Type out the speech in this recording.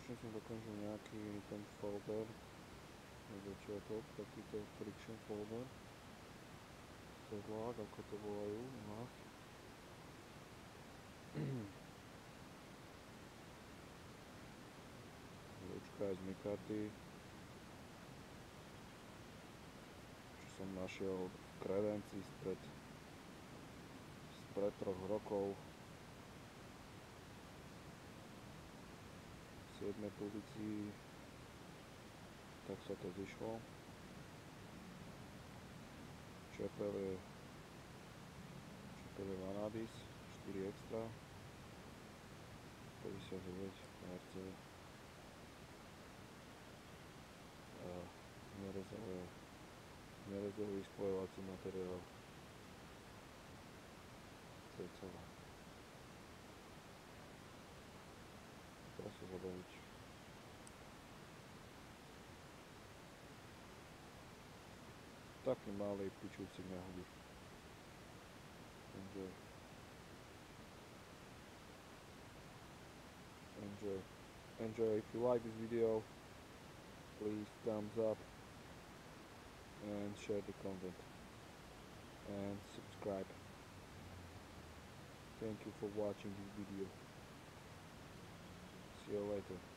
konečne som dokončil nejaký ten folder, nebo čo je to, takýto friction folder, sedlák, ako to volajú u nás. Ručka aj z mikarty, čo som našiel v kredenci spred 3 rokov. V 7. pozícii, tak sa to zišlo. Čepel je Vanadis 4 extra, 59 Rc a nerezový spojovací materiál, to je celé. Treba sa zabaviť. Taký malý pičúcik nehodí. Enjoy. If you like this video, please thumbs up and share the content and subscribe. Thank you for watching this video. See you later.